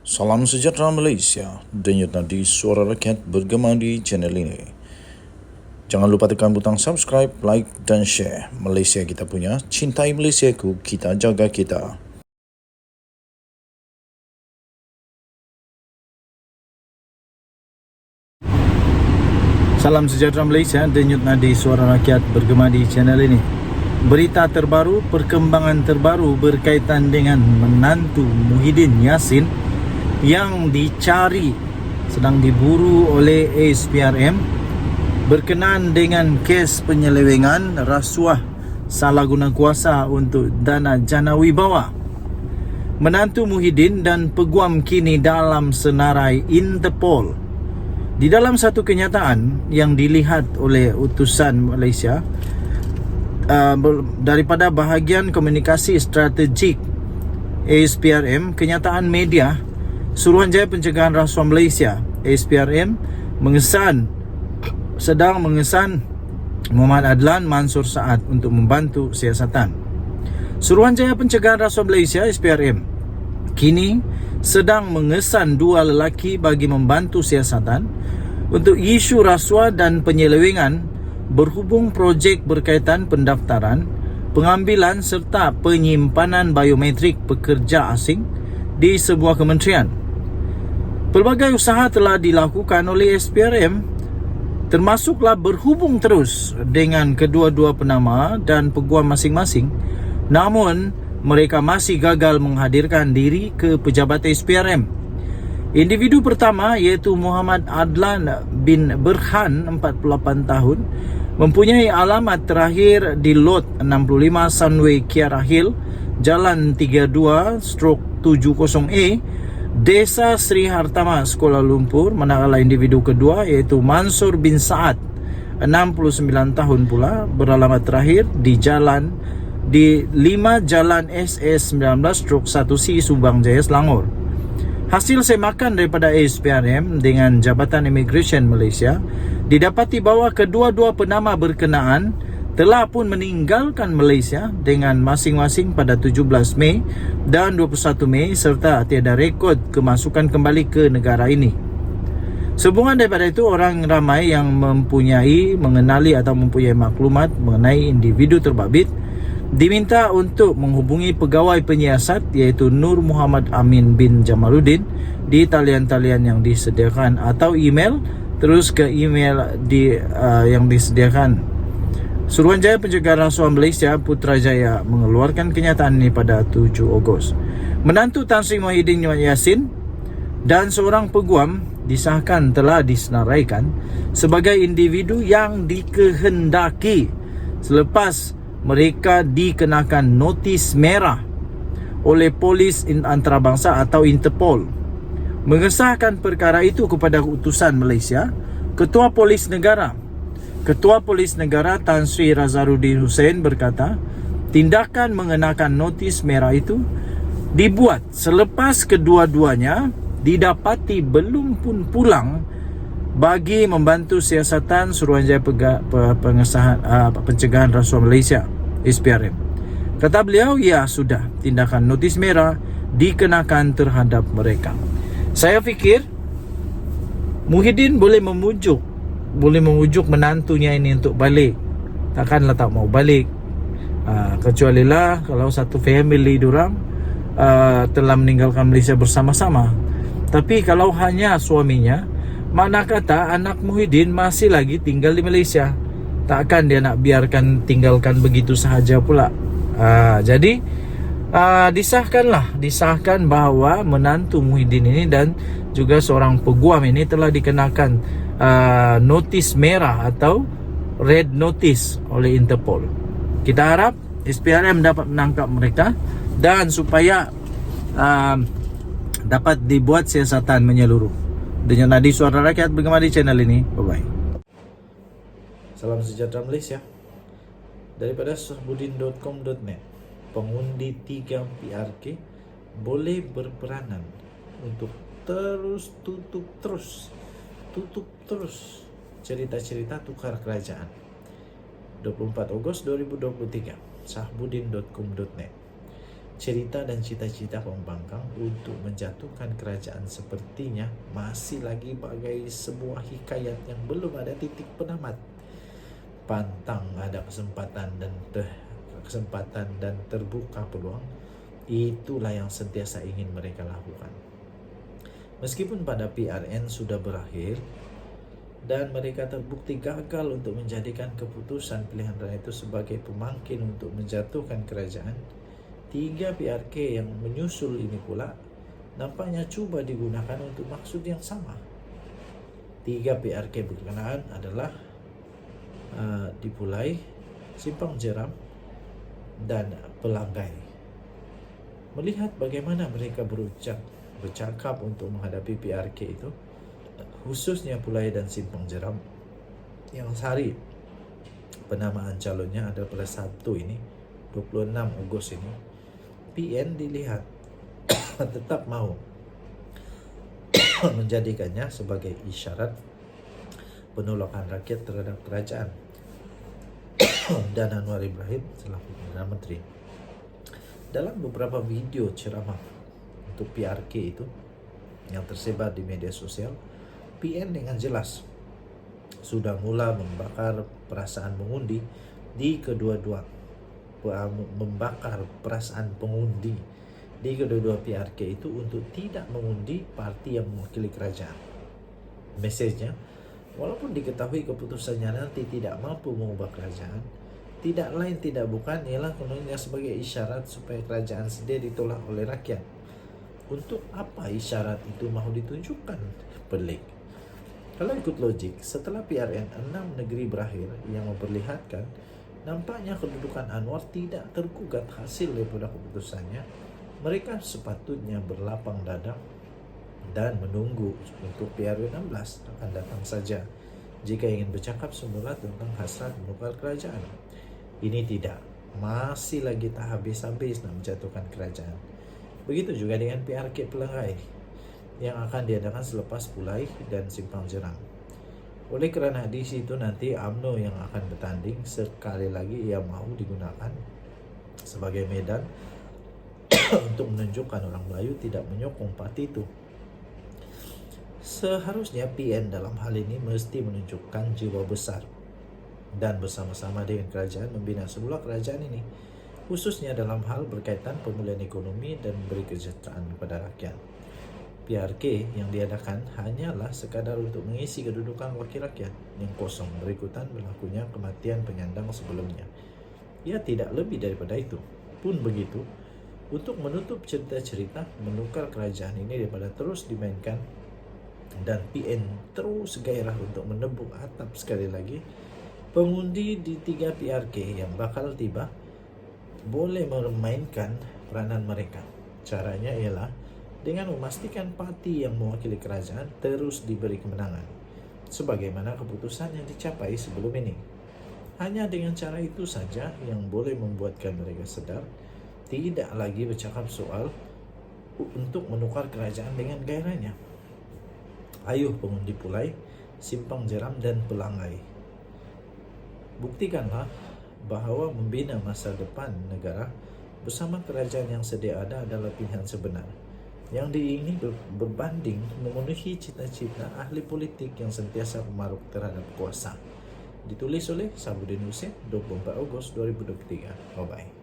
Salam sejahtera Malaysia, denyut nadi suara rakyat bergema di channel ini. Jangan lupa tekan butang subscribe, like dan share. Malaysia kita punya, cintai Malaysiaku, kita jaga kita. Salam sejahtera Malaysia, denyut nadi suara rakyat bergema di channel ini. Berita terbaru, perkembangan terbaru berkaitan dengan menantu Muhyiddin Yassin yang dicari, sedang diburu oleh ASPRM berkenaan dengan kes penyelewengan rasuah salah guna kuasa untuk dana jana wibawa. Menantu Muhyiddin dan peguam kini dalam senarai Interpol. Di dalam satu kenyataan yang dilihat oleh utusan Malaysia daripada bahagian komunikasi strategik ASPRM, kenyataan media, Suruhanjaya Pencegahan Rasuah Malaysia ASPRM sedang mengesan Muhammad Adlan Mansur Saad untuk membantu siasatan. Suruhanjaya Pencegahan Rasuah Malaysia ASPRM kini sedang mengesan dua lelaki bagi membantu siasatan untuk isu rasuah dan penyelewengan berhubung projek berkaitan pendaftaran, pengambilan serta penyimpanan biometrik pekerja asing di sebuah kementerian. Pelbagai usaha telah dilakukan oleh SPRM, termasuklah berhubung terus dengan kedua-dua penama dan peguam masing-masing. Namun, mereka masih gagal menghadirkan diri ke pejabat SPRM. Individu pertama iaitu Muhammad Adlan bin Berhan, 48 tahun, mempunyai alamat terakhir di Lot 65 Sunway Kiara Hill, Jalan 32/70A, Desa Sri Hartama, Kuala Lumpur. Manakala individu kedua iaitu Mansur bin Saad, 69 tahun pula, beralamat terakhir di 5 Jalan SS19/1C Subang Jaya, Selangor. Hasil semakan daripada ASPRM dengan Jabatan Immigration Malaysia didapati bahawa kedua-dua penama berkenaan telah pun meninggalkan Malaysia dengan masing-masing pada 17 Mei dan 21 Mei serta tiada rekod kemasukan kembali ke negara ini. Sehubungan daripada itu, orang ramai yang mengenali atau mempunyai maklumat mengenai individu terbabit diminta untuk menghubungi pegawai penyiasat iaitu Nur Muhammad Amin bin Jamaluddin di talian-talian yang disediakan atau email terus ke email yang disediakan. Suruhanjaya Pencegahan Rasuah Malaysia Putrajaya mengeluarkan kenyataan ini pada 7 Ogos. Menantu Tan Sri Muhyiddin Yassin dan seorang peguam disahkan telah disenaraikan sebagai individu yang dikehendaki selepas mereka dikenakan notis merah oleh Polis Antarabangsa atau Interpol. Mengesahkan perkara itu kepada utusan Malaysia, Ketua Polis Negara Tan Sri Razaruddin Hussein berkata, tindakan mengenakan notis merah itu dibuat selepas kedua-duanya didapati belum pun pulang bagi membantu siasatan Suruhanjaya Pencegahan Rasuah Malaysia SPRM. Kata beliau, ya sudah, tindakan notis merah dikenakan terhadap mereka. Saya fikir Muhyiddin boleh memujuk menantunya ini untuk balik. Takkanlah tak mau balik. Kecuali lah kalau satu family diorang telah meninggalkan Malaysia bersama-sama. Tapi kalau hanya suaminya, mana kata anak Muhyiddin masih lagi tinggal di Malaysia, takkan dia nak biarkan tinggalkan begitu sahaja pula. Jadi disahkan bahawa menantu Muhyiddin ini dan juga seorang peguam ini telah dikenakan notis merah atau red notice oleh Interpol. Kita harap SPRM dapat menangkap mereka dan supaya dapat dibuat siasatan menyeluruh. Dengan nadi suara rakyat bergema di channel ini. Bye-bye. Salam sejahtera Malaysia. Daripada sahbudin.com.net, pengundi 3 PRK boleh berperanan untuk tutup terus cerita-cerita tukar kerajaan. 24 Ogos 2023, sahbudin.com.net. cerita dan cita-cita pembangkang untuk menjatuhkan kerajaan sepertinya masih lagi bagai sebuah hikayat yang belum ada titik penamat. Pantang ada kesempatan dan terbuka peluang, itulah yang sentiasa ingin mereka lakukan. Meskipun pada PRN sudah berakhir dan mereka terbukti gagal untuk menjadikan keputusan pilihan rakyat itu sebagai pemangkin untuk menjatuhkan kerajaan, 3 PRK yang menyusul ini pula nampaknya coba digunakan untuk maksud yang sama. 3 PRK berkenaan adalah Dipulai, Simpang Jeram, dan Pelanggai. Melihat bagaimana mereka bercakap untuk menghadapi PRK itu, khususnya Pulai dan Simpang Jeram, yang hari penamaan calonnya adalah pada Sabtu ini, 26 Agustus ini, PN dilihat tetap mau menjadikannya sebagai isyarat penolakan rakyat terhadap kerajaan dan Anwar Ibrahim selaku Perdana Menteri. Dalam beberapa video ceramah untuk PRK itu yang tersebar di media sosial, PN dengan jelas sudah mula membakar perasaan mengundi di membakar perasaan pengundi di kedua-dua PRK itu untuk tidak mengundi parti yang mewakili kerajaan. Mesejnya, walaupun diketahui keputusannya nanti tidak mampu mengubah kerajaan, tidak lain tidak bukan ialah kononnya sebagai isyarat supaya kerajaan sendiri ditolak oleh rakyat. Untuk apa isyarat itu mau ditunjukkan? Pelik. Kalau ikut logik, setelah PRN 6 negeri berakhir yang memperlihatkan nampaknya kedudukan Anwar tidak tergugat hasil daripada keputusannya, mereka sepatutnya berlapang dada dan menunggu untuk PRN 16 akan datang saja jika ingin bercakap semula tentang hasrat menukar kerajaan. Ini tidak, masih lagi tak habis-habis nak menjatuhkan kerajaan. Begitu juga dengan PRK Pelanggai yang akan diadakan selepas Pulai dan Simpang Jeram. Oleh kerana di situ nanti UMNO yang akan bertanding, sekali lagi ia mahu digunakan sebagai medan untuk menunjukkan orang Melayu tidak menyokong parti itu. Seharusnya PN dalam hal ini mesti menunjukkan jiwa besar dan bersama-sama dengan kerajaan membina semula kerajaan ini, khususnya dalam hal berkaitan pemulihan ekonomi dan memberi kesejahteraan kepada rakyat. PRK yang diadakan hanyalah sekadar untuk mengisi kedudukan wakil rakyat yang kosong berikutan berlakunya kematian penyandang sebelumnya. Ia tidak lebih daripada itu. Pun begitu, untuk menutup cerita-cerita menukar kerajaan ini daripada terus dimainkan dan PN terus gairah untuk menebuk atap sekali lagi, pengundi di 3 PRK yang bakal tiba boleh memainkan peranan mereka. Caranya ialah dengan memastikan parti yang mewakili kerajaan terus diberi kemenangan, sebagaimana keputusan yang dicapai sebelum ini. Hanya dengan cara itu saja yang boleh membuatkan mereka sedar tidak lagi bercakap soal untuk menukar kerajaan dengan gairahnya. Ayuh pengundi Pulai, Simpang Jeram dan Pelanggai, buktikanlah bahawa membina masa depan negara bersama kerajaan yang sedia ada adalah pilihan sebenar yang diingini berbanding memenuhi cita-cita ahli politik yang sentiasa memaruk terhadap kuasa. Ditulis oleh Sabudin Hussein, 24 Ogos 2023. Bye-bye.